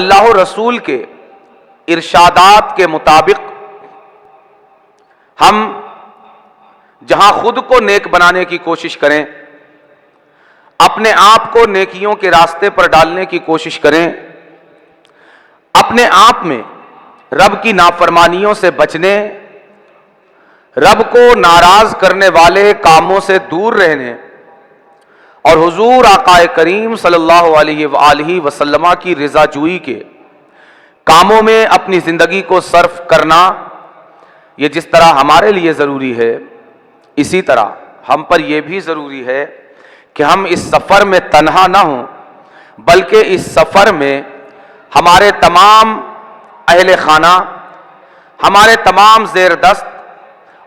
اللہ و رسول کے ارشادات کے مطابق ہم جہاں خود کو نیک بنانے کی کوشش کریں، اپنے آپ کو نیکیوں کے راستے پر ڈالنے کی کوشش کریں، اپنے آپ میں رب کی نافرمانیوں سے بچنے، رب کو ناراض کرنے والے کاموں سے دور رہنے اور حضور آقا کریم صلی اللہ علیہ وآلہ وسلم کی رضا جوئی کے کاموں میں اپنی زندگی کو صرف کرنا، یہ جس طرح ہمارے لیے ضروری ہے، اسی طرح ہم پر یہ بھی ضروری ہے کہ ہم اس سفر میں تنہا نہ ہوں، بلکہ اس سفر میں ہمارے تمام اہل خانہ، ہمارے تمام زیر دست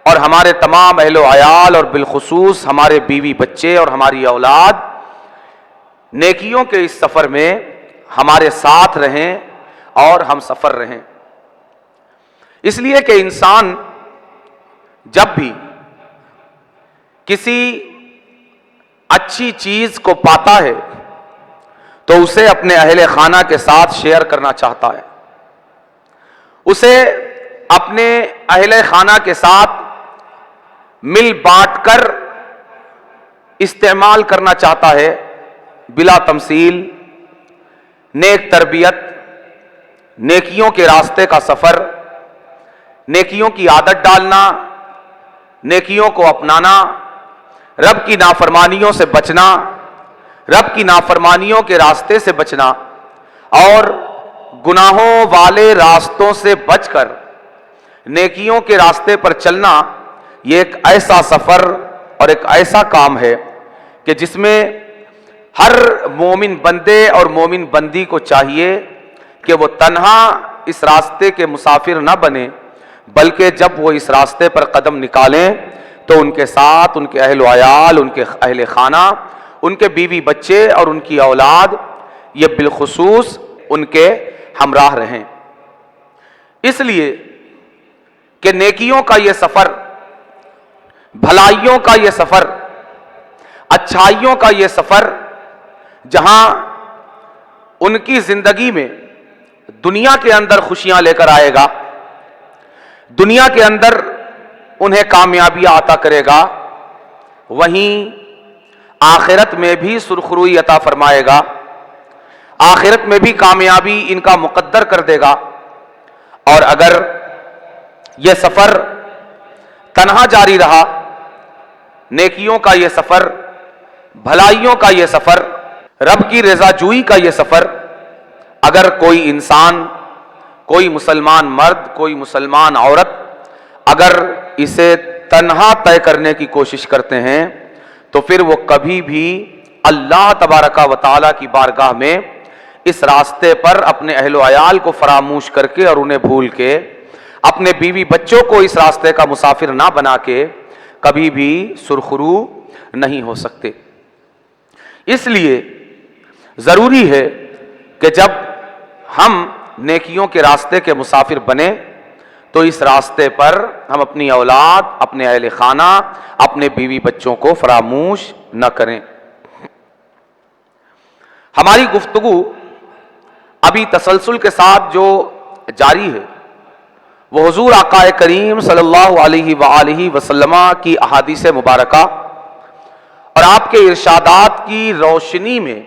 اور ہمارے تمام اہل و عیال اور بالخصوص ہمارے بیوی بچے اور ہماری اولاد نیکیوں کے اس سفر میں ہمارے ساتھ رہیں اور ہم سفر رہیں۔ اس لیے کہ انسان جب بھی کسی اچھی چیز کو پاتا ہے تو اسے اپنے اہل خانہ کے ساتھ شیئر کرنا چاہتا ہے، اسے اپنے اہل خانہ کے ساتھ مل بانٹ کر استعمال کرنا چاہتا ہے، بلا تمثیل۔ نیک تربیت، نیکیوں کے راستے کا سفر، نیکیوں کی عادت ڈالنا، نیکیوں کو اپنانا، رب کی نافرمانیوں سے بچنا، رب کی نافرمانیوں کے راستے سے بچنا اور گناہوں والے راستوں سے بچ کر نیکیوں کے راستے پر چلنا، یہ ایک ایسا سفر اور ایک ایسا کام ہے کہ جس میں ہر مومن بندے اور مومن بندی کو چاہیے کہ وہ تنہا اس راستے کے مسافر نہ بنے، بلکہ جب وہ اس راستے پر قدم نکالیں تو ان کے ساتھ ان کے اہل و عیال، ان کے اہل خانہ، ان کے بیوی بچے اور ان کی اولاد یہ بالخصوص ان کے ہمراہ رہیں۔ اس لیے کہ نیکیوں کا یہ سفر، بھلائیوں کا یہ سفر، اچھائیوں کا یہ سفر، جہاں ان کی زندگی میں دنیا کے اندر خوشیاں لے کر آئے گا، دنیا کے اندر انہیں کامیابی عطا کرے گا، وہیں آخرت میں بھی سرخروئی عطا فرمائے گا، آخرت میں بھی کامیابی ان کا مقدر کر دے گا۔ اور اگر یہ سفر تنہا جاری رہا، نیکیوں کا یہ سفر، بھلائیوں کا یہ سفر، رب کی رضا جوئی کا یہ سفر، اگر کوئی انسان، کوئی مسلمان مرد، کوئی مسلمان عورت اگر اسے تنہا طے کرنے کی کوشش کرتے ہیں تو پھر وہ کبھی بھی اللہ تبارک و تعالیٰ کی بارگاہ میں اس راستے پر اپنے اہل و عیال کو فراموش کر کے اور انہیں بھول کے، اپنے بیوی بچوں کو اس راستے کا مسافر نہ بنا کے کبھی بھی سرخرو نہیں ہو سکتے۔ اس لیے ضروری ہے کہ جب ہم نیکیوں کے راستے کے مسافر بنیں تو اس راستے پر ہم اپنی اولاد، اپنے اہل خانہ، اپنے بیوی بچوں کو فراموش نہ کریں۔ ہماری گفتگو ابھی تسلسل کے ساتھ جو جاری ہے وہ حضور آقا کریم صلی اللہ علیہ وآلہ وسلم کی احادیث مبارکہ اور آپ کے ارشادات کی روشنی میں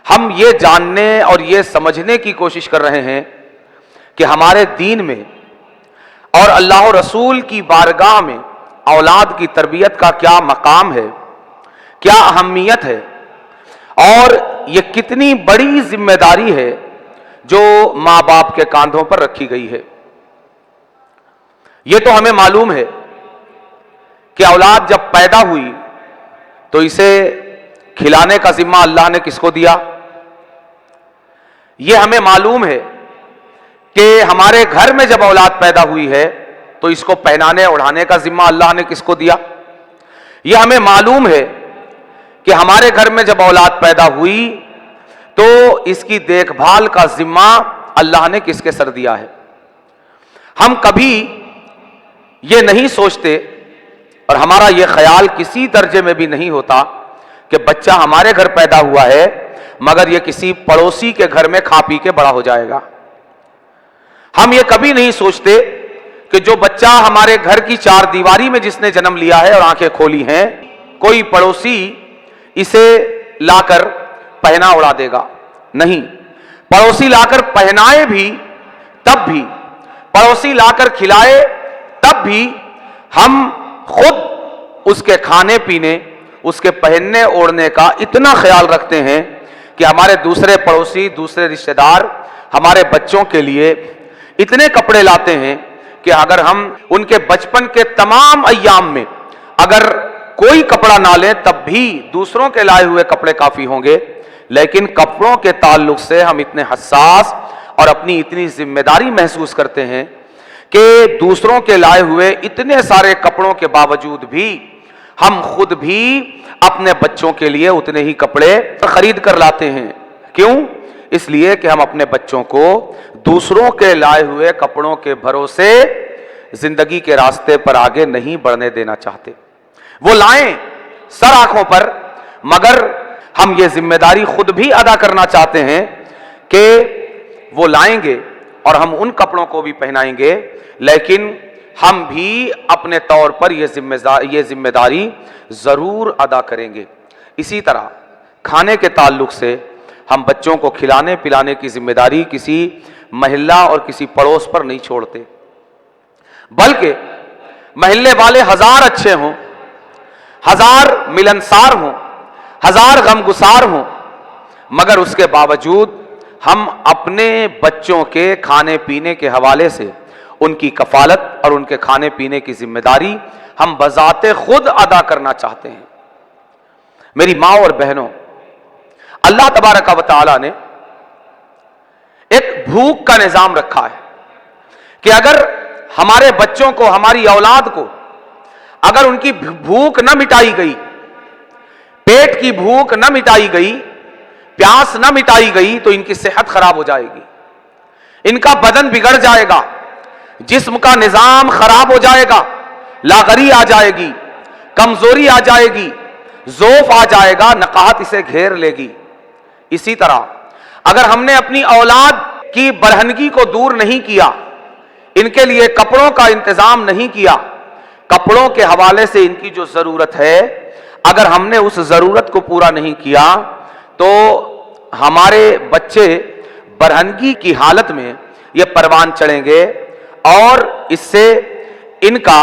ہم یہ جاننے اور یہ سمجھنے کی کوشش کر رہے ہیں کہ ہمارے دین میں اور اللہ و رسول کی بارگاہ میں اولاد کی تربیت کا کیا مقام ہے، کیا اہمیت ہے، اور یہ کتنی بڑی ذمہ داری ہے جو ماں باپ کے کاندھوں پر رکھی گئی ہے۔ یہ تو ہمیں معلوم ہے کہ اولاد جب پیدا ہوئی تو اسے کھلانے کا ذمہ اللہ نے کس کو دیا؟ یہ ہمیں معلوم ہے کہ ہمارے گھر میں جب اولاد پیدا ہوئی ہے تو اس کو پہنانے اڑھانے کا ذمہ اللہ نے کس کو دیا؟ یہ ہمیں معلوم ہے کہ ہمارے گھر میں جب اولاد پیدا ہوئی تو اس کی دیکھ بھال کا ذمہ اللہ نے کس کے سر دیا ہے؟ ہم کبھی یہ نہیں سوچتے اور ہمارا یہ خیال کسی درجے میں بھی نہیں ہوتا کہ بچہ ہمارے گھر پیدا ہوا ہے، मगर ये किसी पड़ोसी के घर में खा पी के बड़ा हो जाएगा। हम ये कभी नहीं सोचते कि जो बच्चा हमारे घर की चार दीवारी में जिसने जन्म लिया है और आंखें खोली हैं, कोई पड़ोसी इसे लाकर पहना उड़ा देगा। नहीं, पड़ोसी लाकर पहनाए भी तब भी, पड़ोसी लाकर खिलाए तब भी हम खुद उसके खाने पीने, उसके पहनने ओढ़ने का इतना ख्याल रखते हैं कि हमारे दूसरे पड़ोसी, दूसरे रिश्तेदार हमारे बच्चों के लिए इतने कपड़े लाते हैं कि अगर हम उनके बचपन के तमाम अय्याम में अगर कोई कपड़ा ना लें तब भी दूसरों के लाए हुए कपड़े काफी होंगे। लेकिन कपड़ों के ताल्लुक से हम इतने हसास और अपनी इतनी जिम्मेदारी महसूस करते हैं कि दूसरों के लाए हुए इतने सारे कपड़ों के बावजूद भी हम खुद भी अपने बच्चों के लिए उतने ही कपड़े खरीद कर लाते हैं। क्यों? इसलिए कि हम अपने बच्चों को दूसरों के लाए हुए कपड़ों के भरोसे जिंदगी के रास्ते पर आगे नहीं बढ़ने देना चाहते। वो लाएं सर आंखों पर, मगर हम ये जिम्मेदारी खुद भी अदा करना चाहते हैं कि वो लाएंगे और हम उन कपड़ों को भी पहनाएंगे, लेकिन हम भी अपने तौर पर ये जिम्मेदारी जरूर अदा करेंगे। इसी तरह खाने के ताल्लुक से हम बच्चों को खिलाने पिलाने की जिम्मेदारी किसी महिला और किसी पड़ोस पर नहीं छोड़ते, बल्कि महल्ले वाले हजार अच्छे हों, हजार मिलनसार हों, हजार गमगुसार हों, मगर उसके बावजूद हम अपने बच्चों के खाने पीने के हवाले से उनकी कफालत और उनके खाने पीने की जिम्मेदारी हम बजाते खुद अदा करना चाहते हैं। मेरी माँ और बहनों, अल्लाह तबारक व तआला ने एक भूख का निजाम रखा है कि अगर हमारे बच्चों को, हमारी औलाद को अगर उनकी भूख न मिटाई गई, पेट की भूख न मिटाई गई, प्यास न मिटाई गई, तो इनकी सेहत खराब हो जाएगी, इनका बदन बिगड़ जाएगा, जिस्म का निजाम खराब हो जाएगा, लागरी आ जाएगी, कमजोरी आ जाएगी, ज़ौफ आ जाएगा, नकाहत इसे घेर लेगी। इसी तरह अगर हमने अपनी औलाद की बरहनगी को दूर नहीं किया, इनके लिए कपड़ों का इंतजाम नहीं किया, कपड़ों के हवाले से इनकी जो जरूरत है अगर हमने उस जरूरत को पूरा नहीं किया, तो हमारे बच्चे बरहनगी की हालत में ये परवान चढ़ेंगे और इससे इनका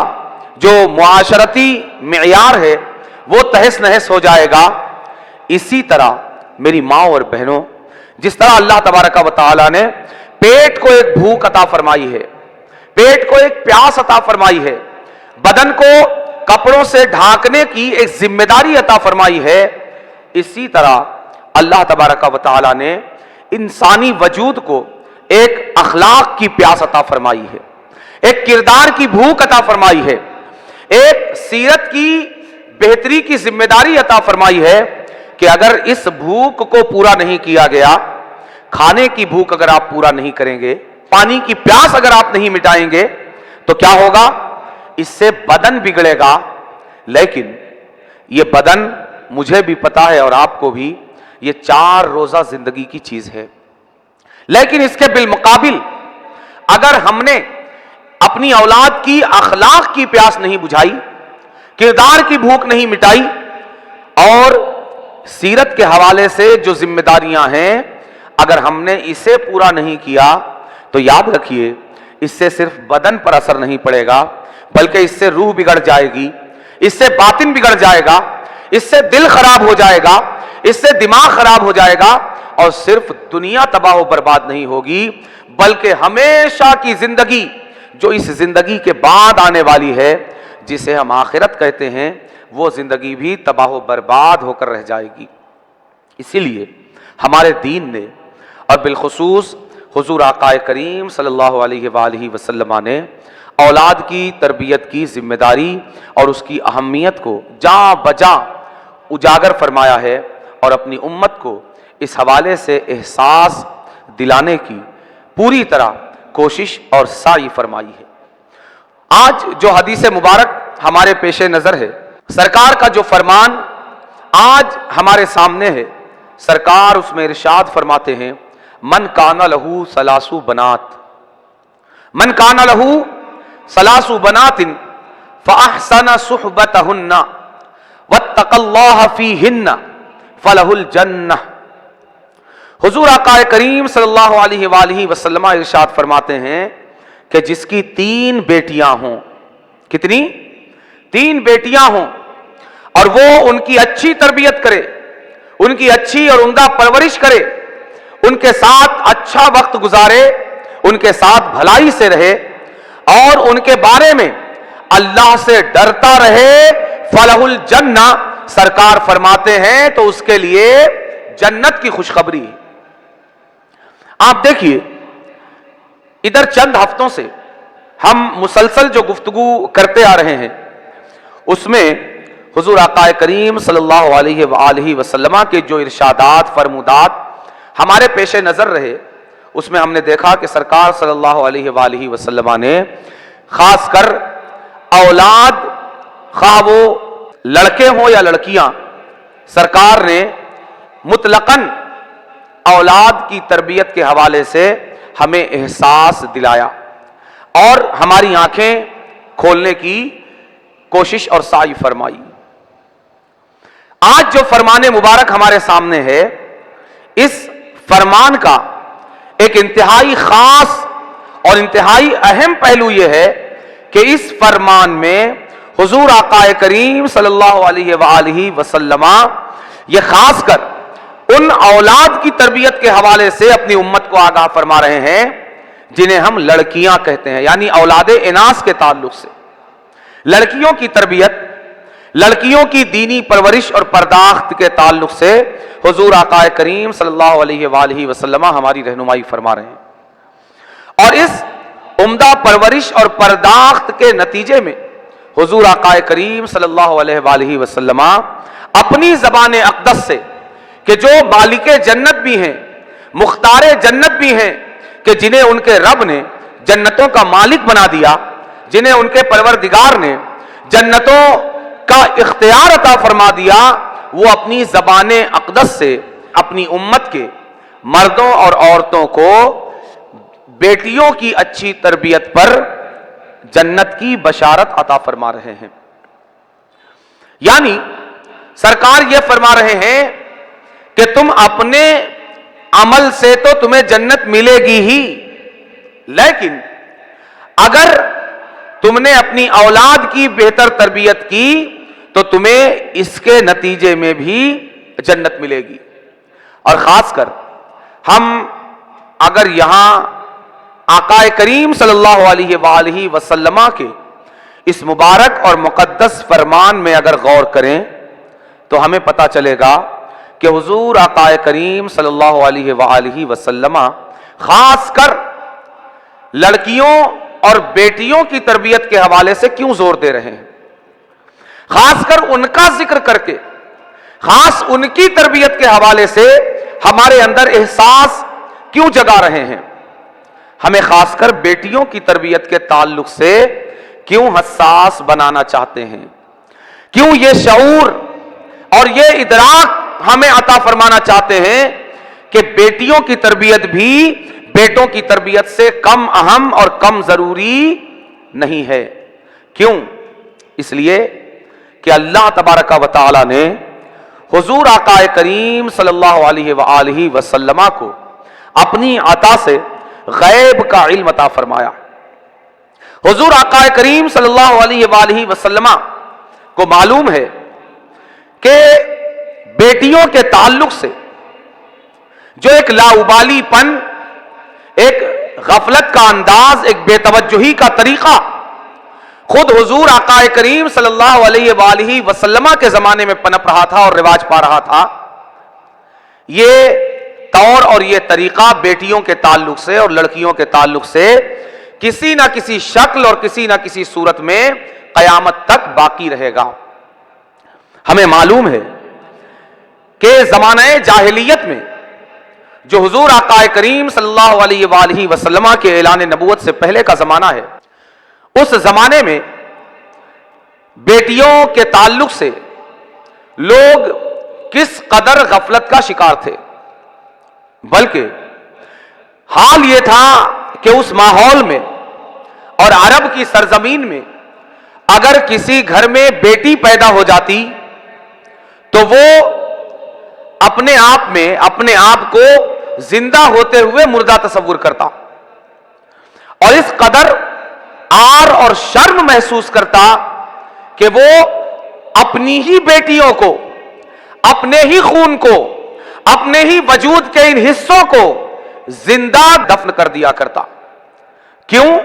जो मुआशरती मियार है वो तहस नहस हो जाएगा। इसी तरह मेरी माँ और बहनों, जिस तरह अल्लाह तबारक व तआला ने पेट को एक भूख अता फरमाई है, पेट को एक प्यास अता फरमाई है, बदन को कपड़ों से ढांकने की एक जिम्मेदारी अता फरमाई है, इसी तरह अल्लाह तबारक व तआला ने इंसानी वजूद को एक अखलाक की प्यास अता फरमाई है, एक किरदार की भूख अता फरमाई है, एक सीरत की बेहतरी की जिम्मेदारी अता फरमाई है कि अगर इस भूख को पूरा नहीं किया गया, खाने की भूख अगर आप पूरा नहीं करेंगे, पानी की प्यास अगर आप नहीं मिटाएंगे, तो क्या होगा? इससे बदन बिगड़ेगा। लेकिन ये बदन, मुझे भी पता है और आपको भी, ये 4 रोजा जिंदगी की चीज है। लेकिन इसके बिलमुकाबिल अगर हमने अपनी औलाद की अखलाक की प्यास नहीं बुझाई, किरदार की भूख नहीं मिटाई और सीरत के हवाले से जो जिम्मेदारियां हैं अगर हमने इसे पूरा नहीं किया, तो याद रखिए इससे सिर्फ बदन पर असर नहीं पड़ेगा, बल्कि इससे रूह बिगड़ जाएगी, इससे बातिन बिगड़ जाएगा, इससे दिल खराब हो जाएगा, इससे दिमाग खराब हो जाएगा और सिर्फ दुनिया तबाह बर्बाद नहीं होगी, बल्कि हमेशा की जिंदगी जो इस जिंदगी के बाद आने वाली है, जिसे हम आखिरत कहते हैं, वो जिंदगी भी तबाह बर्बाद होकर रह जाएगी। इसीलिए हमारे दीन ने और बिलखुसूस हुजूर आकाए करीम सल्लल्लाहु अलैहि वसल्लम ने औलाद की तरबियत की जिम्मेदारी और उसकी अहमियत को जां बजां उजागर फरमाया है और अपनी उम्मत को इस हवाले से एहसास दिलाने की पूरी तरह कोशिश और साई फरमाई है। आज जो हदीस मुबारक हमारे पेशे नजर है, सरकार का जो फरमान आज हमारे सामने है, سرکار اس میں ارشاد فرماتے ہیں من کان لہو سلاسو بنات، من کان لہو سلاسو بنات فاحسن صحبتہن واتقى اللہ فیہن فلہ الجنہ۔ حضور آقا کریم صلی اللہ علیہ وآلہ وسلم ارشاد فرماتے ہیں کہ جس کی 3 بیٹیاں ہوں، کتنی؟ 3 بیٹیاں ہوں، اور وہ ان کی اچھی تربیت کرے، ان کی اچھی اور عمدہ پرورش کرے، ان کے ساتھ اچھا وقت گزارے، ان کے ساتھ بھلائی سے رہے اور ان کے بارے میں اللہ سے ڈرتا رہے، فلہ الجنہ، سرکار فرماتے ہیں تو اس کے لیے جنت کی خوشخبری۔ آپ دیکھیے ادھر چند ہفتوں سے ہم مسلسل جو گفتگو کرتے آ رہے ہیں اس میں حضور آقا کریم صلی اللہ علیہ وآلہ وسلم کے جو ارشادات فرمودات ہمارے پیش نظر رہے، اس میں ہم نے دیکھا کہ سرکار صلی اللہ علیہ وآلہ وسلم نے خاص کر اولاد، خواہ وہ لڑکے ہوں یا لڑکیاں، سرکار نے مطلقاً اولاد کی تربیت کے حوالے سے ہمیں احساس دلایا اور ہماری آنکھیں کھولنے کی کوشش اور سعی فرمائی۔ آج جو فرمان مبارک ہمارے سامنے ہے، اس فرمان کا ایک انتہائی خاص اور انتہائی اہم پہلو یہ ہے کہ اس فرمان میں حضور آقا کریم صلی اللہ علیہ وآلہ وسلم یہ خاص کر ان اولاد کی تربیت کے حوالے سے اپنی امت کو آگاہ فرما رہے ہیں جنہیں ہم لڑکیاں کہتے ہیں، یعنی اولاد اناث کے تعلق سے لڑکیوں کی تربیت، لڑکیوں کی دینی پرورش اور پرداخت کے تعلق سے حضور آقا کریم صلی اللہ علیہ وآلہ وسلم ہماری رہنمائی فرما رہے ہیں، اور اس عمدہ پرورش اور پرداخت کے نتیجے میں حضور آقا کریم صلی اللہ علیہ وآلہ وسلم اپنی زبان اقدس سے کہ جو مالک جنت بھی ہیں، مختار جنت بھی ہیں، کہ جنہیں ان کے رب نے جنتوں کا مالک بنا دیا، جنہیں ان کے پروردگار نے جنتوں کا اختیار عطا فرما دیا، وہ اپنی زبان اقدس سے اپنی امت کے مردوں اور عورتوں کو بیٹیوں کی اچھی تربیت پر جنت کی بشارت عطا فرما رہے ہیں۔ یعنی سرکار یہ فرما رہے ہیں کہ تم اپنے عمل سے تو تمہیں جنت ملے گی ہی، لیکن اگر تم نے اپنی اولاد کی بہتر تربیت کی تو تمہیں اس کے نتیجے میں بھی جنت ملے گی۔ اور خاص کر ہم اگر یہاں آقا کریم صلی اللہ علیہ وآلہ وسلم کے اس مبارک اور مقدس فرمان میں اگر غور کریں تو ہمیں پتہ چلے گا کہ حضور آقا کریم صلی اللہ علیہ وآلہ وسلم خاص کر لڑکیوں اور بیٹیوں کی تربیت کے حوالے سے کیوں زور دے رہے ہیں، خاص کر ان کا ذکر کر کے، خاص ان کی تربیت کے حوالے سے ہمارے اندر احساس کیوں جگا رہے ہیں، ہمیں خاص کر بیٹیوں کی تربیت کے تعلق سے کیوں حساس بنانا چاہتے ہیں، کیوں یہ شعور اور یہ ادراک ہمیں عطا فرمانا چاہتے ہیں کہ بیٹیوں کی تربیت بھی بیٹوں کی تربیت سے کم اہم اور کم ضروری نہیں ہے۔ کیوں؟ اس لیے کہ اللہ تبارک و تعالی نے حضور آقا کریم صلی اللہ علیہ وآلہ وسلم کو اپنی عطا سے غیب کا علم عطا فرمایا۔ حضور آقا کریم صلی اللہ علیہ وآلہ وسلم کو معلوم ہے کہ بیٹیوں کے تعلق سے جو ایک لاابالی پن، ایک غفلت کا انداز، ایک بے توجہی کا طریقہ خود حضور آقا کریم صلی اللہ علیہ وآلہ وسلم کے زمانے میں پنپ رہا تھا اور رواج پا رہا تھا، یہ طور اور یہ طریقہ بیٹیوں کے تعلق سے اور لڑکیوں کے تعلق سے کسی نہ کسی شکل اور کسی نہ کسی صورت میں قیامت تک باقی رہے گا۔ ہمیں معلوم ہے کہ زمانہ جاہلیت میں جو حضور آقا کریم صلی اللہ علیہ وآلہ وسلم کے اعلان نبوت سے پہلے کا زمانہ ہے، اس زمانے میں بیٹیوں کے تعلق سے لوگ किस कदर गफलत का शिकार थे। बल्कि हाल यह था कि उस माहौल में और अरब की सरजमीन में अगर किसी घर में बेटी पैदा हो जाती तो वो अपने आप में अपने आप को जिंदा होते हुए मुर्दा तस्वुर करता और इस कदर आर और शर्म महसूस करता कि वो अपनी ही बेटियों को, अपने ही खून को, अपने ही वजूद के इन हिस्सों को जिंदा दफन कर दिया करता। क्यों?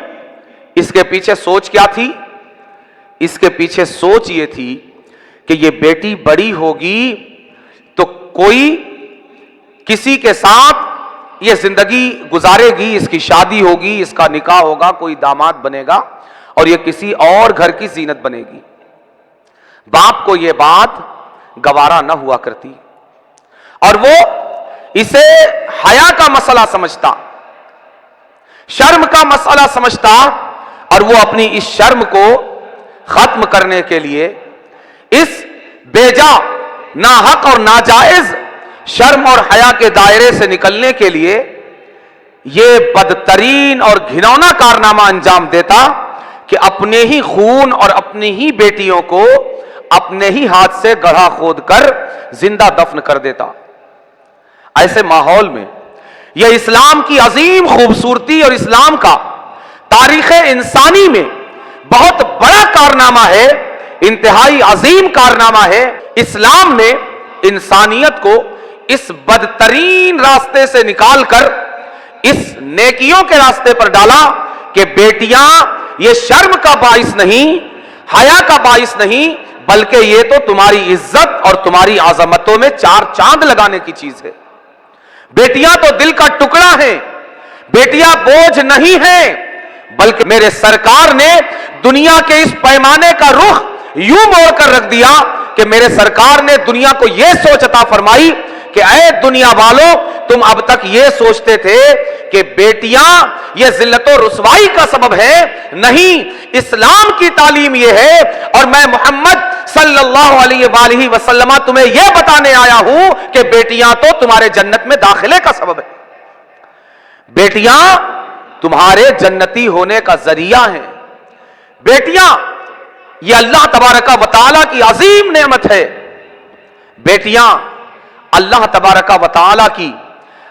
इसके पीछे सोच क्या थी? इसके पीछे सोच ये थी कि ये बेटी बड़ी होगी तो कोई किसी के साथ ये जिंदगी गुजारेगी, इसकी शादी होगी, इसका निकाह होगा, कोई दामाद बनेगा और ये किसी और घर की जीनत बनेगी। बाप को ये बात गवारा न हुआ करती और वो इसे हया का मसला समझता, शर्म का मसला समझता और वो अपनी इस शर्म को खत्म करने के लिए, इस बेजा, नाहक और नाजायज शर्म और हया के दायरे से निकलने के लिए यह बदतरीन और घिनौना कारनामा अंजाम देता कि अपने ही खून और अपनी ही बेटियों को अपने ही हाथ से गड्ढा खोद कर जिंदा दफन कर देता। ऐसे माहौल में यह इस्लाम की अजीम खूबसूरती और इस्लाम का तारीख इंसानी में बहुत बड़ा कारनामा है, इंतहाई अजीम कारनामा है। इस्लाम ने इंसानियत को इस बदतरीन रास्ते से निकालकर इस नेकियों के रास्ते पर डाला कि बेटियां ये शर्म का बाइस नहीं, हया का बाइस नहीं, बल्कि ये तो तुम्हारी इज्जत और तुम्हारी आजमतों में चार चांद लगाने की चीज है। बेटियां तो दिल का टुकड़ा हैं, बेटियां बोझ नहीं हैं, बल्कि मेरे सरकार ने दुनिया के इस पैमाने का रुख यूं मोड़ कर रख दिया कि मेरे सरकार ने दुनिया को यह सोच अता फरमाई कि ऐ दुनिया वालों, तुम अब तक ये सोचते थे कि बेटियां ये जिल्लत और रुसवाई का सबब है, नहीं, इस्लाम की तालीम ये है और मैं मोहम्मद सल्लल्लाहु अलैहि वसल्लम तुम्हें यह बताने आया हूं कि बेटियां तो तुम्हारे जन्नत में दाखिले का सबब है, बेटियां तुम्हारे जन्नती होने का जरिया हैं। बेटियां ये अल्लाह तबारका व तआला की अजीम नेमत है। बेटियां अल्लाह तबारका व तआला की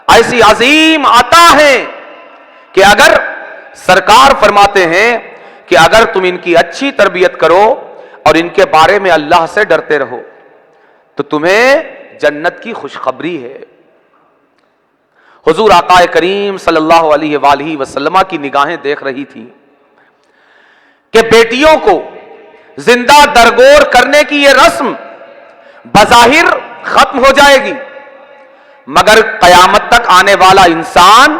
ऐसी अजीम अता है कि अगर सरकार फरमाते हैं कि अगर तुम इनकी अच्छी तरबियत करो और इनके बारे में अल्लाह से डरते रहो तो तुम्हें जन्नत की खुशखबरी है। हुजूर आका करीम सल्लल्लाहु अलैहि वसल्लम की निगाहें देख रही थी कि बेटियों को जिंदा दरगोर करने की यह रस्म बज़ाहिर खत्म हो जाएगी, मगर कयामत तक आने वाला इंसान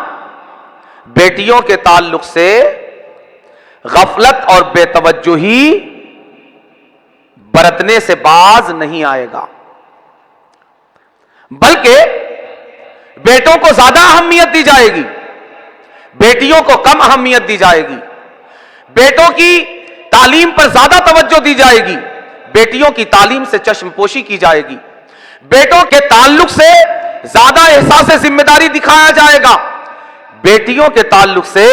बेटियों के ताल्लुक से गफलत और बेतवज्जुही बरतने से बाज नहीं आएगा, बल्कि बेटों को ज्यादा अहमियत दी जाएगी, बेटियों को कम अहमियत दी जाएगी, बेटों की तालीम पर ज्यादा तवज्जो दी जाएगी, बेटियों की तालीम से चश्मपोशी की जाएगी, बेटों के ताल्लुक से ज्यादा एहसास जिम्मेदारी दिखाया जाएगा, बेटियों के ताल्लुक से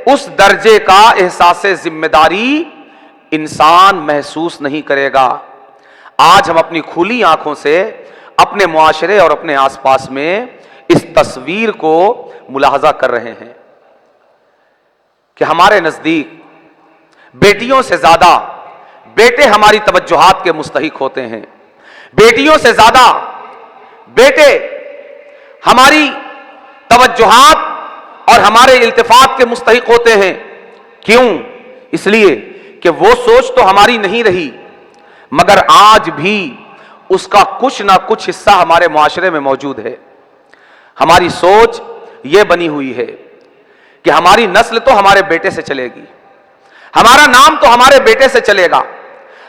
उस दर्जे का एहसास जिम्मेदारी इंसान महसूस नहीं करेगा। आज हम अपनी खुली आंखों से अपने मुआशरे और अपने आसपास में इस तस्वीर को मुलाहजा कर रहे हैं कि हमारे नजदीक बेटियों से ज्यादा बेटे हमारी तवज्जुहात के मुस्तहिक होते हैं, बेटियों से ज्यादा बेटे हमारी तवज्जुहात और हमारे इल्तिफात के मुस्तहिक होते हैं। क्यों? इसलिए कि वो सोच तो हमारी नहीं रही, मगर आज भी उसका कुछ ना कुछ हिस्सा हमारे मुआशरे में मौजूद है। हमारी सोच ये बनी हुई है कि हमारी नस्ल तो हमारे बेटे से चलेगी, हमारा नाम तो हमारे बेटे से चलेगा,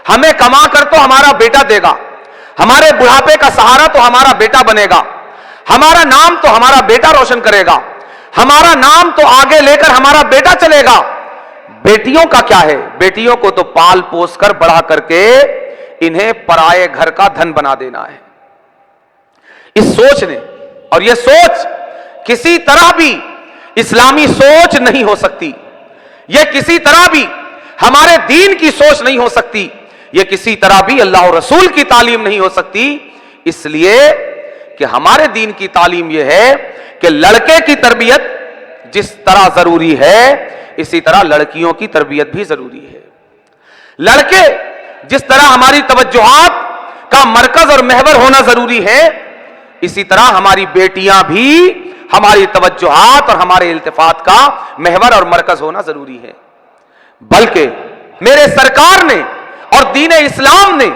हमें कमा कर तो हमारा बेटा देगा, हमारे बुढ़ापे का सहारा तो हमारा बेटा बनेगा, हमारा नाम तो हमारा बेटा रोशन करेगा, हमारा नाम तो आगे लेकर हमारा बेटा चलेगा। बेटियों का क्या है? बेटियों को तो पाल पोस कर बड़ा करके इन्हें पराये घर का धन बना देना है। इस सोच ने, और यह सोच किसी तरह भी इस्लामी सोच नहीं हो सकती, यह किसी तरह भी हमारे दीन की सोच नहीं हो सकती, यह किसी तरह भी अल्लाह और रसूल की तालीम नहीं हो सकती। इसलिए कि हमारे दीन की तालीम यह है कि लड़के की तरबियत जिस तरह जरूरी है, इसी तरह लड़कियों की तरबियत भी जरूरी है। लड़के जिस तरह हमारी तवज्जुहात का मरकज और महवर होना जरूरी है, इसी तरह हमारी बेटियां भी हमारी तवज्जुहात और हमारे इल्तिफात का महवर और मरकज होना जरूरी है। बल्कि मेरे सरकार ने और दीन इस्लाम ने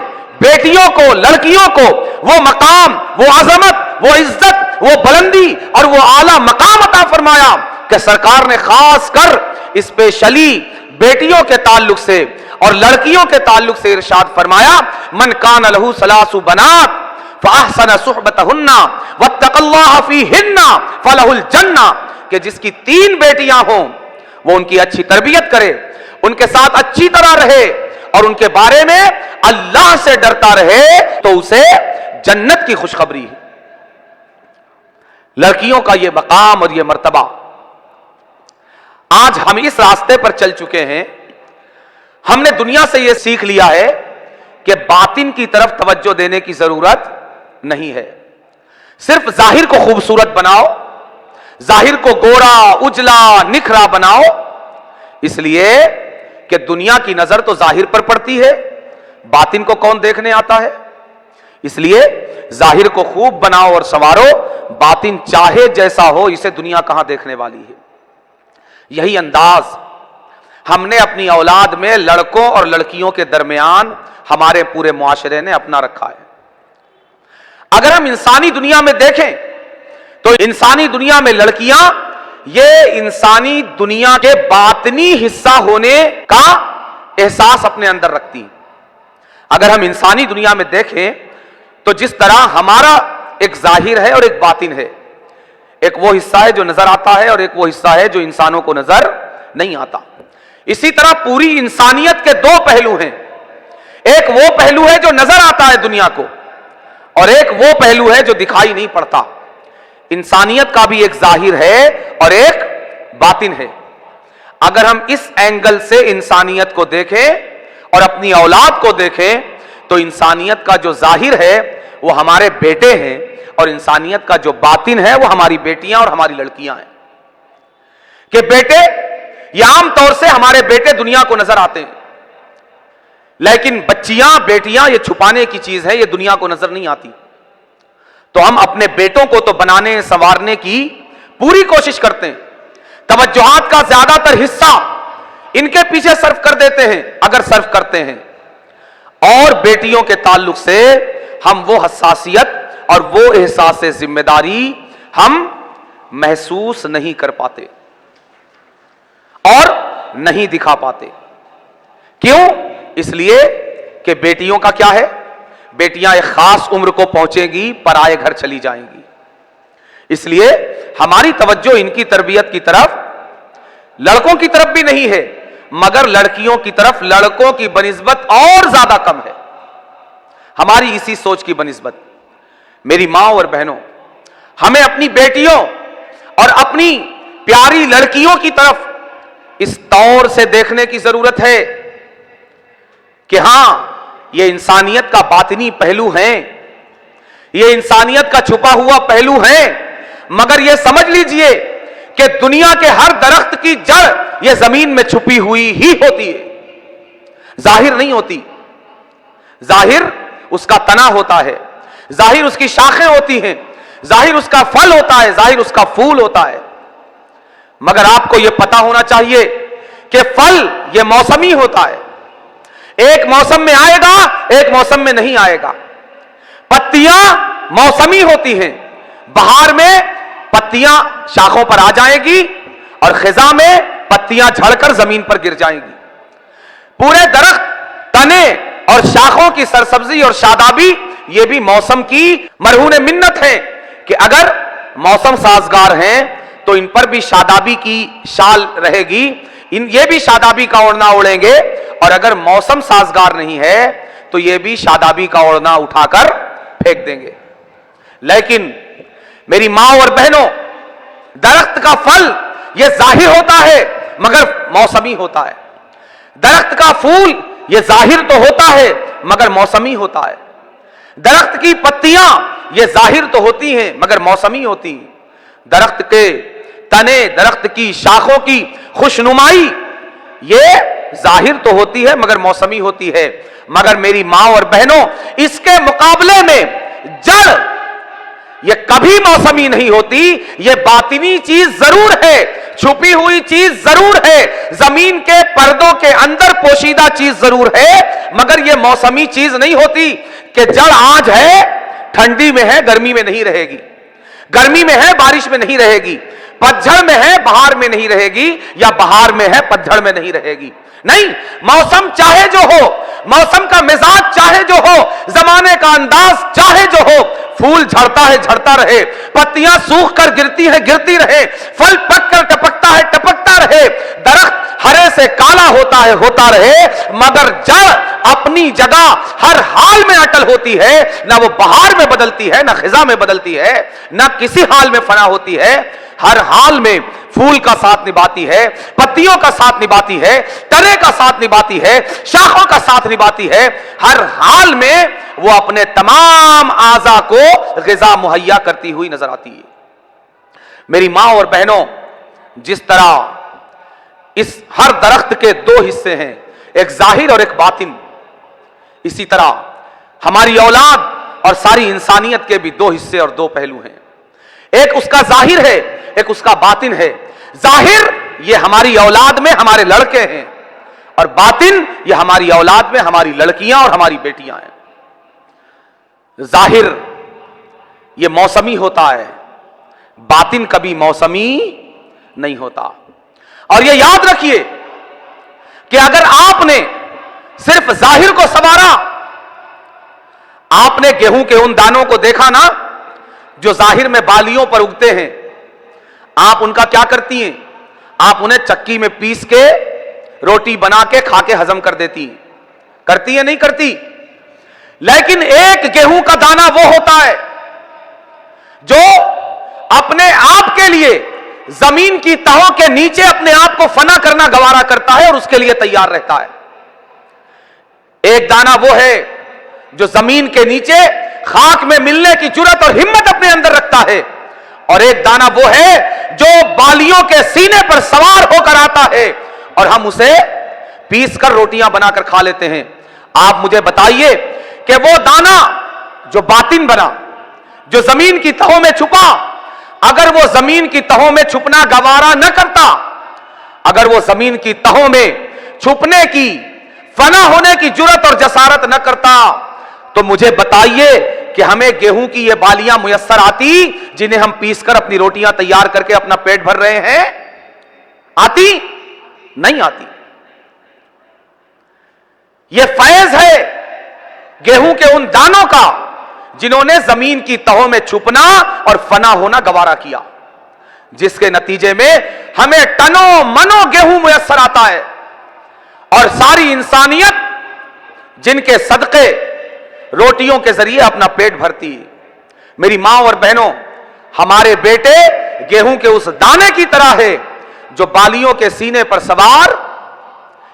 बेटियों को, लड़कियों को वो मकाम, वो अजमत, वो इज्जत, वो बुलंदी और वो आला मकाम अता फरमाया कि सरकार ने खास कर स्पेशली बेटियों के ताल्लुक से और लड़कियों के ताल्लुक से इरशाद फरमाया, मन कान लहू सलासु बनात फअहसन सुहबतहुन्ना वत्तक़ल्लाह फीहिन्ना फलहुल जन्ना, कि जिसकी 3 बेटियां हों वो उनकी अच्छी तरबियत करे, उनके साथ अच्छी तरह रहे और उनके बारे में अल्लाह से डरता रहे, तो उसे जन्नत की खुशखबरी है। लड़कियों का यह मकाम और यह मर्तबा, आज हम इस रास्ते पर चल चुके हैं। हमने दुनिया से यह सीख लिया है कि बातिन की तरफ तवज्जो देने की जरूरत नहीं है, सिर्फ जाहिर को खूबसूरत बनाओ, जाहिर को गोरा उजला निखरा बनाओ, इसलिए कि दुनिया की नजर तो जाहिर पर पड़ती है, बातिन को कौन देखने आता है। इसलिए जाहिर को खूब बनाओ और संवारो, बातिन चाहे जैसा हो इसे दुनिया कहां देखने वाली है। यही अंदाज हमने अपनी औलाद में लड़कों और लड़कियों के दरमियान हमारे पूरे मुआशरे ने अपना रखा है। अगर हम इंसानी दुनिया में देखें तो इंसानी दुनिया में लड़कियां ये इंसानी दुनिया के बातनी हिस्सा होने का एहसास अपने अंदर रखती। अगर हम इंसानी दुनिया में देखें तो जिस तरह हमारा एक जाहिर है और एक बातिन है, एक वो हिस्सा है जो नजर आता है और एक वो हिस्सा है जो इंसानों को नजर नहीं आता, इसी तरह पूरी इंसानियत के 2 पहलू हैं। एक वो पहलू है जो नजर आता है दुनिया को और एक वो पहलू है जो दिखाई नहीं पड़ता। इंसानियत का भी एक जाहिर है और एक बातिन है। अगर हम इस एंगल से इंसानियत को देखें और अपनी औलाद को देखें तो इंसानियत का जो जाहिर है वो हमारे बेटे हैं और इंसानियत का जो बातिन है वो हमारी बेटियां और हमारी लड़कियां हैं। कि बेटे, ये आम तौर से हमारे बेटे दुनिया को नजर आते हैं, लेकिन बच्चियां, बेटियां ये छुपाने की चीज है, ये दुनिया को नजर नहीं आती। तो हम अपने बेटों को तो बनाने संवारने की पूरी कोशिश करते हैं, तवज्जुहात का ज्यादातर हिस्सा इनके पीछे सर्फ कर देते हैं अगर सर्फ करते हैं, और बेटियों के ताल्लुक से हम वो हसासियत और वो एहसास जिम्मेदारी हम महसूस नहीं कर पाते और नहीं दिखा पाते। क्यों? इसलिए कि बेटियों का क्या है, बेटियां एक खास उम्र को पहुंचेंगी, पराए घर चली जाएंगी। इसलिए हमारी तवज्जो इनकी तरबियत की तरफ, लड़कों की तरफ भी नहीं है, मगर लड़कियों की तरफ लड़कों की बनिस्बत और ज्यादा कम है, हमारी इसी सोच की बनिस्बत। मेरी मां और बहनों, हमें अपनी बेटियों और अपनी प्यारी लड़कियों की तरफ इस तौर से देखने की जरूरत है कि हां, ये इंसानियत का बातिनी पहलू है, ये इंसानियत का छुपा हुआ पहलू है, मगर ये समझ लीजिए कि दुनिया के हर दरख्त की जड़ ये जमीन में छुपी हुई ही होती है, जाहिर नहीं होती। जाहिर उसका तना होता है, जाहिर उसकी शाखें होती हैं, जाहिर उसका फल होता है, जाहिर उसका फूल होता है। मगर आपको यह पता होना चाहिए कि फल यह मौसमी होता है, एक मौसम में आएगा, एक मौसम में नहीं आएगा। पत्तियां मौसमी होती हैं, बहार में पत्तियां शाखों पर आ जाएंगी और खिजा में पत्तियां झड़कर जमीन पर गिर जाएंगी। पूरे दरख्त, तने और शाखों की सरसब्जी और शादाबी ये भी मौसम की मरहून मिन्नत है कि अगर मौसम साजगार हैं तो इन पर भी शादाबी की शाल रहेगी, ये भी शादाबी का ओढ़ना ओढ़ेंगे, और अगर मौसम साजगार नहीं है तो ये भी शादाबी का ओढ़ना उठाकर फेंक देंगे। लेकिन मेरी मां और बहनों, दरख्त का फल यह जाहिर होता है मगर मौसमी होता है। दरख्त का फूल यह जाहिर तो होता है मगर मौसमी होता है। दरख्त की पत्तियां ये जाहिर तो होती हैं मगर मौसमी होती हैं। दरख्त के तने, दरख्त की शाखों की खुशनुमाई ये जाहिर तो होती है मगर मौसमी होती है। मगर मेरी मां और बहनों, इसके मुकाबले में जड़ ये कभी मौसमी नहीं होती। ये बातिनी चीज जरूर है, छुपी हुई चीज जरूर है, जमीन के पर्दों के अंदर पोशीदा चीज जरूर है, मगर ये मौसमी चीज नहीं होती कि जड़ आज है, ठंडी में है, गर्मी में नहीं रहेगी, गर्मी में है, बारिश में नहीं रहेगी, पतझड़ में है, बहार में नहीं रहेगी, या बहार में है, पतझड़ में नहीं रहेगी। नहीं, मौसम चाहे जो हो, मौसम का मिजाज चाहे जो हो, जमाने का अंदाज चाहे जो हो, फूल झड़ता है झड़ता रहे, पत्तियां सूख कर गिरती है गिरती रहे, फल पक कर टपकता है टपकता रहे, दरख्त हरे से काला होता रहे, मगर जड़ अपनी जगह हर हाल में अटल होती है। ना वो बहार में बदलती है, ना खिजा में बदलती है, ना किसी हाल में फना होती है। हर हाल में फूल का साथ निभाती है, पत्तियों का साथ निभाती है, तने का साथ निभाती है, शाखों का साथ निभाती है। हर हाल में वो अपने तमाम आज़ा को ग़िज़ा मुहैया करती हुई नजर आती है। मेरी मां और बहनों, जिस तरह इस हर दरख्त के दो हिस्से हैं, एक जाहिर और एक बातिन, इसी तरह हमारी औलाद और सारी इंसानियत के भी दो हिस्से और दो पहलू हैं। एक उसका जाहिर है, एक उसका बातिन है। जाहिर ये हमारी औलाद में हमारे लड़के हैं, और बातिन ये हमारी औलाद में हमारी लड़कियां और हमारी बेटियां हैं। जाहिर ये मौसमी होता है, बातिन कभी मौसमी नहीं होता। और ये याद रखिए कि अगर आपने सिर्फ जाहिर को संवारा, आपने गेहूं के उन दानों को देखा ना जो जाहिर में बालियों पर उगते हैं, आप उनका क्या करती हैं? आप उन्हें चक्की में पीस के रोटी बना के खा के हजम कर देती हैं, करती है नहीं करती? लेकिन एक गेहूं का दाना वो होता है जो अपने आप के लिए जमीन की तहों के नीचे अपने आप को फना करना गवारा करता है और उसके लिए तैयार रहता है। एक दाना वो है जो जमीन के नीचे खाक में मिलने की जुर्रत और हिम्मत अपने अंदर रखता है, और एक दाना वो है जो बालियों के सीने पर सवार होकर आता है और हम उसे पीस कर रोटियां बनाकर खा लेते हैं। आप मुझे बताइए कि वो दाना जो बातिन बना, जो जमीन की तहों में छुपा, अगर वो जमीन की तहों में छुपना गवारा न करता, अगर वो जमीन की तहों में छुपने की, फना होने की जुर्रत और जसारत न करता, तो मुझे बताइए कि हमें गेहूं की ये बालियां मुयस्सर आती जिन्हें हम पीस कर अपनी रोटियां तैयार करके अपना पेट भर रहे हैं? आती? नहीं आती। ये फैज है गेहूं के उन दानों का जिन्होंने जमीन की तहों में छुपना और फना होना गवारा किया, जिसके नतीजे में हमें टनों मनो गेहूं मुयस्सर आता है, और सारी इंसानियत जिनके सदके रोटियों के जरिए अपना पेट भरती है। मेरी मां और बहनों, हमारे बेटे गेहूं के उस दाने की तरह है जो बालियों के सीने पर सवार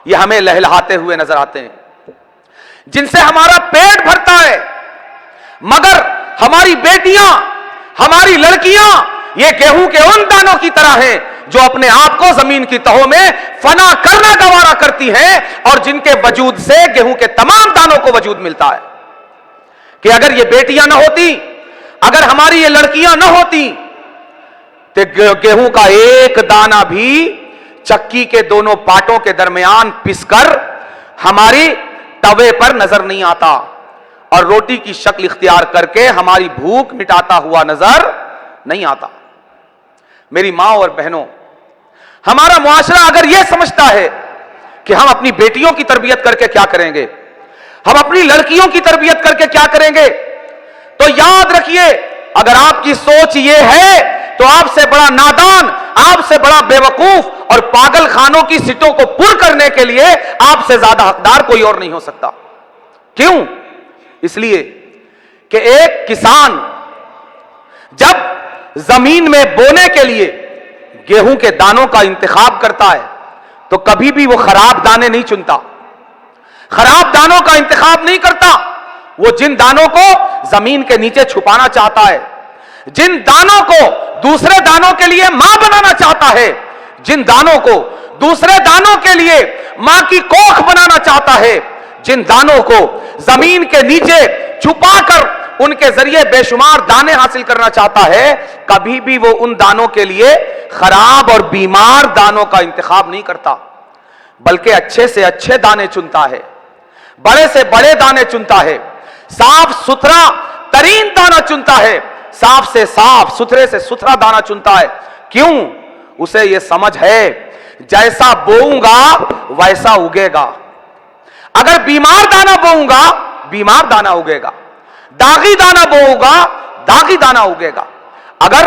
ये हमें लहलहाते हुए नजर आते हैं, जिनसे हमारा पेट भरता है। मगर हमारी बेटियां, हमारी लड़कियां ये गेहूं के उन दानों की तरह हैं जो अपने आप को जमीन की तहों में फना करना गवारा करती हैं, और जिनके वजूद से गेहूं के तमाम दानों को वजूद मिलता है। कि अगर ये बेटियां ना होती, अगर हमारी ये लड़कियां ना होती, तो गेहूं का एक दाना भी चक्की के दोनों पाटों के दरमियान पिसकर हमारी तवे पर नजर नहीं आता, और रोटी की शक्ल इख्तियार करके हमारी भूख मिटाता हुआ नजर नहीं आता। मेरी मां और बहनों, हमारा मुआशरा अगर यह समझता है कि हम अपनी बेटियों की तरबियत करके क्या करेंगे, हम अपनी लड़कियों की तरबियत करके क्या करेंगे, तो याद रखिए, अगर आपकी सोच यह है तो आपसे बड़ा नादान, आपसे बड़ा बेवकूफ और पागल खानों की सीटों को पुर करने के लिए आपसे ज्यादा हकदार कोई और नहीं हो सकता। क्यों? इसलिए कि एक किसान जब जमीन में बोने के लिए गेहूं के दानों का इंतखाब करता है तो कभी भी वो खराब दाने नहीं चुनता, खराब दानों का इंतखाब नहीं करता। वो जिन दानों को जमीन के नीचे छुपाना चाहता है, जिन दानों को दूसरे दानों के लिए मां बनाना चाहता है, जिन दानों को दूसरे दानों के लिए मां की कोख बनाना चाहता है, जिन दानों को जमीन के नीचे छुपाकर उनके जरिए बेशुमार दाने हासिल करना चाहता है, कभी भी वो उन दानों के लिए खराब और बीमार दानों का इंतखाब नहीं करता, बल्कि अच्छे से अच्छे दाने चुनता है, बड़े से बड़े दाने चुनता है, साफ सुथरा तरीन दाना चुनता है, साफ से साफ सुथरे से सुथरा दाना चुनता है। क्यों? उसे यह समझ है जैसा बोऊंगा वैसा उगेगा। अगर बीमार दाना बोऊंगा बीमार दाना उगेगा, दागी दाना बोऊंगा दागी दाना उगेगा। अगर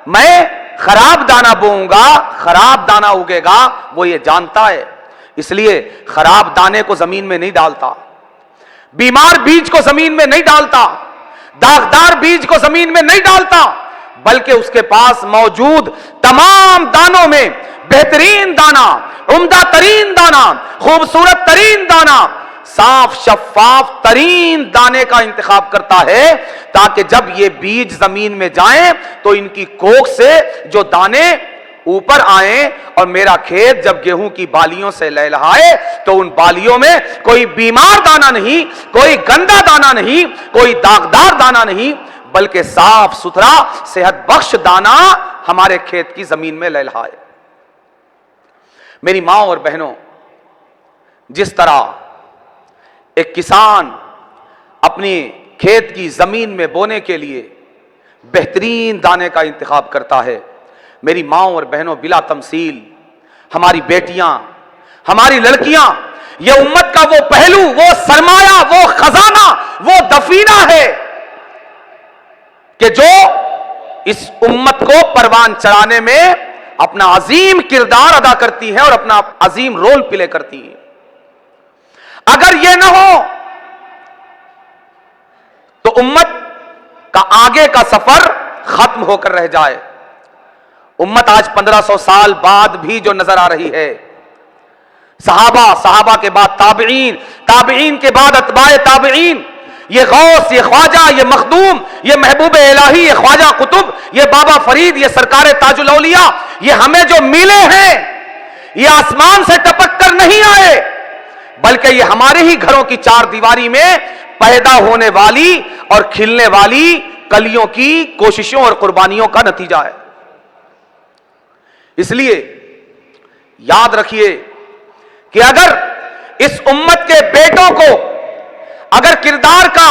मैं खराब दाना बोऊंगा खराब दाना उगेगा, वो ये जानता है। इसलिए खराब दाने को जमीन में नहीं डालता, बीमार बीज को जमीन में नहीं डालता, दागदार बीज को जमीन में नहीं डालता, बल्कि उसके पास मौजूद तमाम दानों में बेहतरीन दाना, उम्दा तरीन दाना, खूबसूरत तरीन दाना, साफ शफाफ तरीन दाने का इंतखाब करता है, ताकि जब ये बीज जमीन में जाएं तो इनकी कोख से जो दाने ऊपर आए और मेरा खेत जब गेहूं की बालियों से लहलहाए तो उन बालियों में कोई बीमार दाना नहीं, कोई गंदा दाना नहीं, कोई दागदार दाना नहीं, बल्कि साफ सुथरा सेहत बख्श दाना हमारे खेत की जमीन में लहलहाए। मेरी मां और बहनों, जिस तरह एक किसान अपनी खेत की जमीन में बोने के लिए बेहतरीन दाने का इंतखाब करता है, मेरी मां और बहनों, बिला तमसील हमारी बेटियां, हमारी लड़कियां, ये उम्मत का वो पहलू, वो सरमाया, वो खजाना, वो दफीना है कि जो इस उम्मत को परवान चढ़ाने में अपना अजीम किरदार अदा करती है और अपना अजीम रोल प्ले करती है। अगर ये ना हो तो उम्मत का आगे का सफर खत्म होकर रह जाए। उम्मत आज 1500 साल बाद भी जो नजर आ रही है, सहाबा के बाद ताबईन, ताबईन के बाद अतबाए ताबईन, ये गौस, ये ख्वाजा, ये मखदूम, ये महबूब इलाही, ये ख्वाजा कुतुब, ये बाबा फरीद, ये सरकारे ताजुल औलिया, ये हमें जो मिले हैं ये आसमान से टपक कर नहीं आए, बल्कि ये हमारे ही घरों की चार दीवारी में पैदा होने वाली और खिलने वाली कलियों की कोशिशों और कुर्बानियों का नतीजा है। इसलिए याद रखिए कि अगर इस उम्मत के बेटों को अगर किरदार का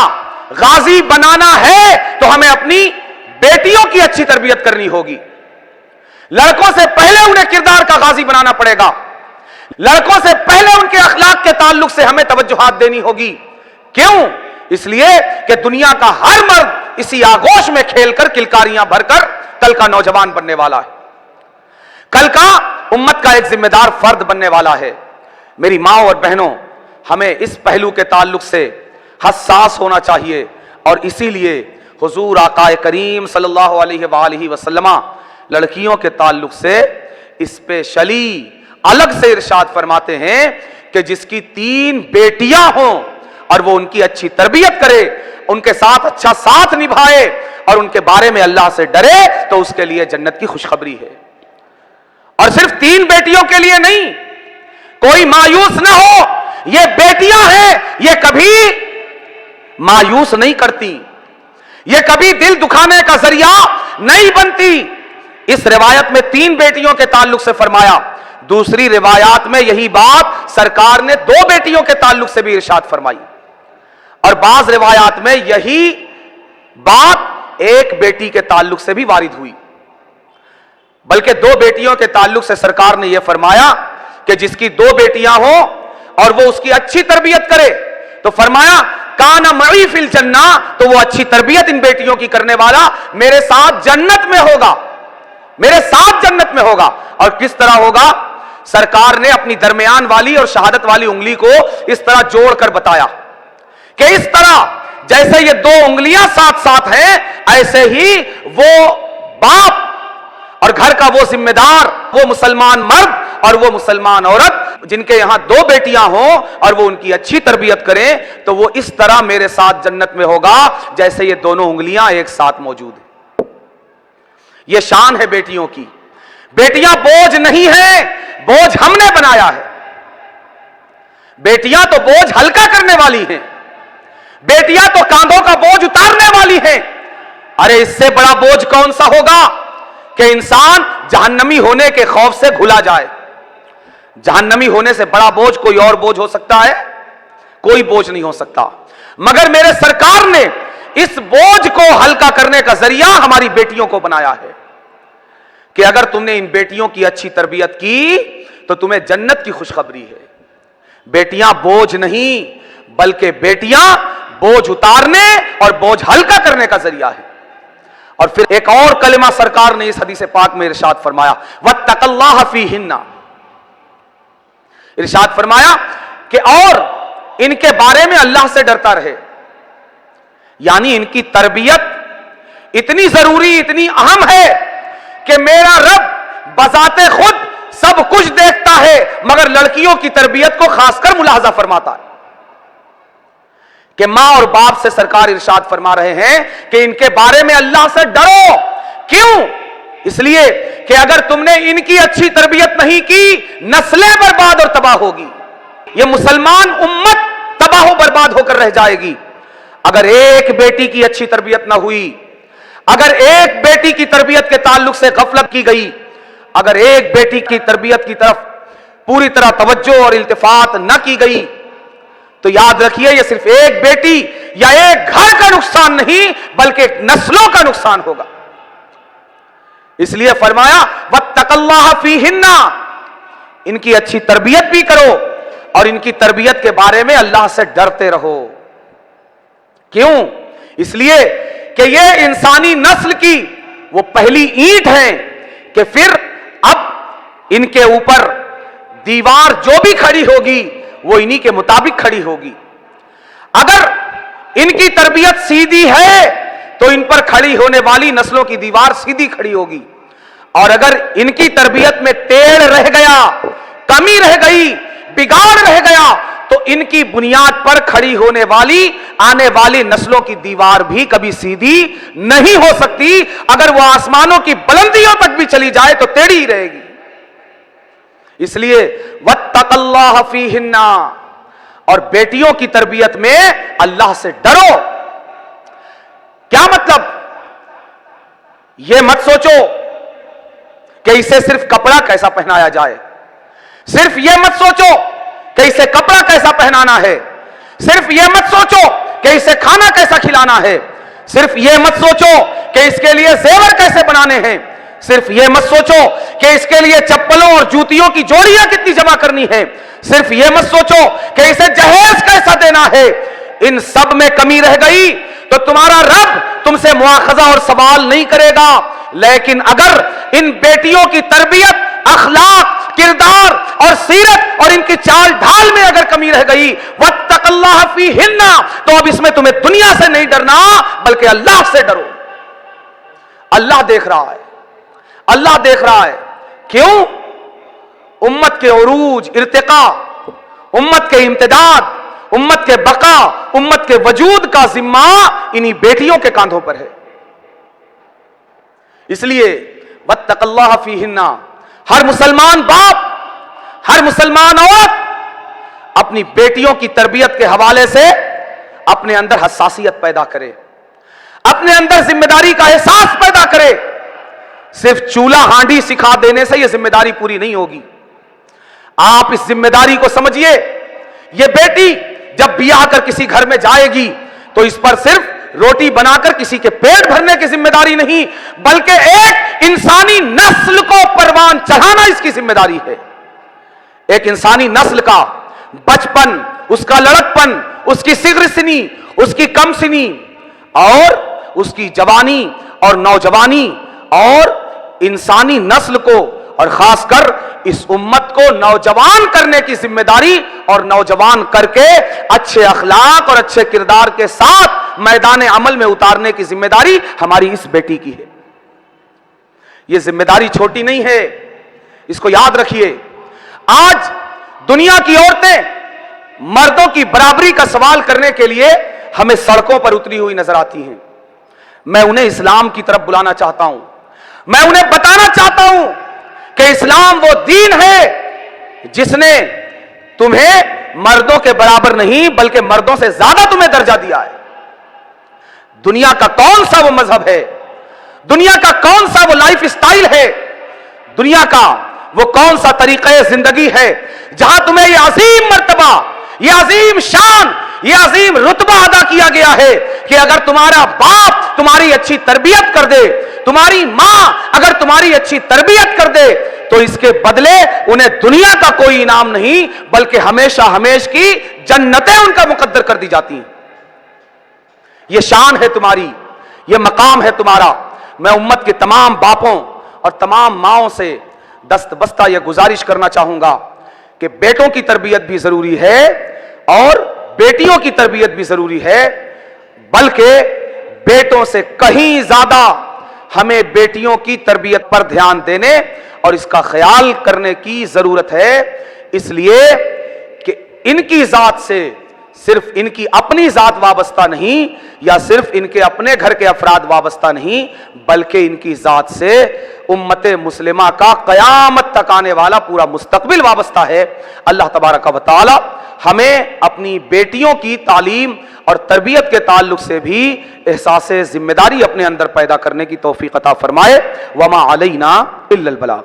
गाजी बनाना है तो हमें अपनी बेटियों की अच्छी तरबियत करनी होगी। लड़कों से पहले उन्हें किरदार का गाजी बनाना पड़ेगा, लड़कों से पहले उनके अखलाक के ताल्लुक से हमें तवज्जुहात देनी होगी। क्यों? इसलिए कि दुनिया का हर मर्द इसी आगोश में खेलकर किलकारियां भरकर कल का नौजवान बनने वाला है, कल का उम्मत का एक जिम्मेदार फर्द बनने वाला है। मेरी मां और बहनों, हमें इस पहलू के ताल्लुक से हसास होना चाहिए और इसीलिए हुजूर आकाए करीम सल्लल्लाहु अलैहि वसल्लम लड़कियों के ताल्लुक से स्पेशली अलग से इरशाद फरमाते हैं कि जिसकी 3 बेटियां हों और वो उनकी अच्छी तरबियत करे, उनके साथ अच्छा साथ निभाए और उनके बारे में अल्लाह से डरे तो उसके लिए जन्नत की खुशखबरी है। और सिर्फ 3 बेटियों के लिए नहीं, कोई मायूस ना हो, ये बेटियां हैं, ये कभी मायूस नहीं करती, ये कभी दिल दुखाने का जरिया नहीं बनती। इस रिवायत में 3 बेटियों के ताल्लुक से फरमाया, दूसरी रिवायात में यही बात सरकार ने 2 बेटियों के ताल्लुक से भी इरशाद फरमाई और बाज रिवायात में यही बात 1 बेटी के ताल्लुक से भी वारिद हुई। बल्कि 2 बेटियों के ताल्लुक से सरकार ने यह फरमाया कि जिसकी 2 बेटियां हो और वो उसकी अच्छी तरबियत करे, तो फरमाया काना मई फिल जन्ना, तो वो अच्छी तरबियत इन बेटियों की करने वाला मेरे साथ जन्नत में होगा, मेरे साथ जन्नत में होगा। और किस तरह होगा? सरकार ने अपनी दरमियान वाली और शहादत वाली उंगली को इस तरह जोड़कर बताया कि इस तरह जैसे ये 2 उंगलियां साथ साथ हैं, ایسے ہی وہ باپ اور گھر کا وہ ذمہ دار، وہ مسلمان مرد اور وہ مسلمان عورت جن کے یہاں 2 بیٹیاں ہوں اور وہ ان کی اچھی تربیت کریں تو وہ اس طرح میرے ساتھ جنت میں ہوگا جیسے یہ دونوں انگلیاں ایک ساتھ موجود ہیں۔ یہ شان ہے بیٹیوں کی۔ بیٹیاں بوجھ نہیں ہیں، بوجھ ہم نے بنایا ہے۔ بیٹیاں تو بوجھ ہلکا کرنے والی ہیں، بیٹیاں تو کاندھوں کا بوجھ اتارنے والی ہیں۔ ارے اس سے بڑا بوجھ کون سا ہوگا کہ انسان جہنمی ہونے کے خوف سے گھلا جائے۔ جہنمی ہونے سے بڑا بوجھ کوئی اور بوجھ ہو سکتا ہے؟ کوئی بوجھ نہیں ہو سکتا۔ مگر میرے سرکار نے اس بوجھ کو ہلکا کرنے کا ذریعہ ہماری بیٹیوں کو بنایا ہے کہ اگر تم نے ان بیٹیوں کی اچھی تربیت کی تو تمہیں جنت کی خوشخبری ہے۔ بیٹیاں بوجھ نہیں بلکہ بیٹیاں بوجھ اتارنے اور بوجھ ہلکا کرنے کا ذریعہ ہے۔ اور پھر ایک اور کلمہ سرکار نے اس حدیث پاک میں ارشاد فرمایا، وَاتَّقَ اللَّهَ فِيهِنَّ، ارشاد فرمایا کہ اور ان کے بارے میں اللہ سے ڈرتا رہے، یعنی ان کی تربیت اتنی ضروری، اتنی اہم ہے کہ میرا رب بذات خود سب کچھ دیکھتا ہے مگر لڑکیوں کی تربیت کو خاص کر ملاحظہ فرماتا ہے کہ ماں اور باپ سے سرکار ارشاد فرما رہے ہیں کہ ان کے بارے میں اللہ سے ڈرو۔ کیوں؟ اس لیے کہ اگر تم نے ان کی اچھی تربیت نہیں کی نسلیں برباد اور تباہ ہوگی، یہ مسلمان امت تباہ و برباد ہو کر رہ جائے گی۔ اگر ایک بیٹی کی اچھی تربیت نہ ہوئی، اگر ایک بیٹی کی تربیت کے تعلق سے غفلت کی گئی، اگر ایک بیٹی کی تربیت کی طرف پوری طرح توجہ اور التفات نہ کی گئی تو یاد رکھیے یہ صرف ایک بیٹی یا ایک گھر کا نقصان نہیں بلکہ ایک نسلوں کا نقصان ہوگا۔ اس لیے فرمایا وَاتَّقَ اللَّهَ فِيهِنَّ، ان کی اچھی تربیت بھی کرو اور ان کی تربیت کے بارے میں اللہ سے ڈرتے رہو۔ کیوں؟ اس لیے کہ یہ انسانی نسل کی وہ پہلی اینٹ ہے کہ پھر اب ان کے اوپر دیوار جو بھی کھڑی ہوگی وہ انہی کے مطابق کھڑی ہوگی۔ اگر ان کی تربیت سیدھی ہے تو ان پر کھڑی ہونے والی نسلوں کی دیوار سیدھی کھڑی ہوگی، اور اگر ان کی تربیت میں ٹیڑھ رہ گیا، کمی رہ گئی، بگاڑ رہ گیا تو ان کی بنیاد پر کھڑی ہونے والی آنے والی نسلوں کی دیوار بھی کبھی سیدھی نہیں ہو سکتی۔ اگر وہ آسمانوں کی بلندیوں تک بھی چلی جائے تو ٹیڑھی ہی رہے گی۔ اس لیے وَاتَّقَ اللَّهَ فِيهِنَّ، اور بیٹیوں کی تربیت میں اللہ سے ڈرو۔ کیا مطلب؟ یہ مت سوچو کہ اسے صرف کپڑا کیسا پہنایا جائے، صرف یہ مت سوچو کہ اسے کپڑا کیسا پہنانا ہے، صرف یہ مت سوچو کہ اسے کھانا کیسا کھلانا ہے، صرف یہ مت سوچو کہ اس کے لیے زیور کیسے بنانے ہیں، صرف یہ مت سوچو کہ اس کے لیے چپلوں اور جوتیوں کی جوڑیاں کتنی جمع کرنی ہے، صرف یہ مت سوچو کہ اسے جہیز کیسا دینا ہے۔ ان سب میں کمی رہ گئی تو تمہارا رب تم سے مواخذہ اور سوال نہیں کرے گا، لیکن اگر ان بیٹیوں کی تربیت، اخلاق، کردار اور سیرت اور ان کی چال ڈھال میں اگر کمی رہ گئی وَاتَّقَ اللَّهَ فِيهِنَّ، تو اب اس میں تمہیں دنیا سے نہیں ڈرنا بلکہ اللہ سے ڈرو۔ اللہ دیکھ رہا ہے، اللہ دیکھ رہا ہے۔ کیوں؟ امت کے عروج، ارتقاء، امت کے امتداد، امت کے بقا، امت کے وجود کا ذمہ انہی بیٹیوں کے کاندھوں پر ہے۔ اس لیے وَاتَّقَ اللَّهَ فِيهِنَّ، ہر مسلمان باپ، ہر مسلمان عورت اپنی بیٹیوں کی تربیت کے حوالے سے اپنے اندر حساسیت پیدا کرے، اپنے اندر ذمہ داری کا احساس پیدا کرے۔ صرف چولہا ہانڈی سکھا دینے سے یہ ذمہ داری پوری نہیں ہوگی۔ آپ اس ذمہ داری کو سمجھیے، یہ بیٹی جب بیاہ کر کسی گھر میں جائے گی تو اس پر صرف روٹی بنا کر کسی کے پیٹ بھرنے کی ذمہ داری نہیں بلکہ ایک انسانی نسل کو پروان چڑھانا اس کی ذمہ داری ہے۔ ایک انسانی نسل کا بچپن، اس کا لڑکپن، اس کی صغر سنی، اس کی کم سنی اور اس کی جوانی اور نوجوانی اور انسانی نسل کو اور خاص کر اس امت کو نوجوان کرنے کی ذمہ داری اور نوجوان کر کے اچھے اخلاق اور اچھے کردار کے ساتھ मैदान अमल में उतारने की जिम्मेदारी हमारी इस बेटी की है। यह जिम्मेदारी छोटी नहीं है, इसको याद रखिए। आज दुनिया की औरतें मर्दों की बराबरी का सवाल करने के लिए हमें सड़कों पर उतरी हुई नजर आती हैं। मैं उन्हें इस्लाम की तरफ बुलाना चाहता हूं, मैं उन्हें बताना चाहता हूं कि इस्लाम वो दीन है जिसने तुम्हें मर्दों के बराबर नहीं बल्कि मर्दों से ज्यादा तुम्हें दर्जा दिया है। दुनिया का कौन सा वो मजहब है, दुनिया का कौन सा वो लाइफ स्टाइल है, दुनिया का वो कौन सा तरीका जिंदगी है जहां तुम्हें यह अजीम मर्तबा, यह अजीम शान, यह अजीम रुतबा अदा किया गया है कि अगर तुम्हारा बाप तुम्हारी अच्छी तरबियत कर दे, तुम्हारी मां अगर तुम्हारी अच्छी तरबियत कर दे, तो इसके बदले उन्हें दुनिया का कोई इनाम नहीं बल्कि हमेशा हमेश की जन्नतें उनका मुकद्दर कर दी जाती हैं। यह शान है तुम्हारी, यह मकाम है तुम्हारा। मैं उम्मत के तमाम बापों और तमाम माओं से दस्त बस्ता यह गुजारिश करना चाहूंगा कि बेटों की तरबियत भी जरूरी है और बेटियों की तरबियत भी जरूरी है, बल्कि बेटों से कहीं ज्यादा हमें बेटियों की तरबियत पर ध्यान देने और इसका ख्याल करने की जरूरत है। इसलिए कि इनकी जात से सिर्फ इनकी अपनी जात वाबस्ता नहीं या सिर्फ इनके अपने घर के अफराद वाबस्ता नहीं, बल्कि इनकी जात से उम्मत मुस्लिमा का कयामत तक आने वाला पूरा मुस्तकबिल वाबस्ता है। अल्लाह तबारक व तआला हमें अपनी बेटियों की तालीम और तरबियत के ताल्लुक से भी एहसास जिम्मेदारी अपने अंदर पैदा करने की तौफीक अता फरमाए। वमा अलैना इल्लल बलाग।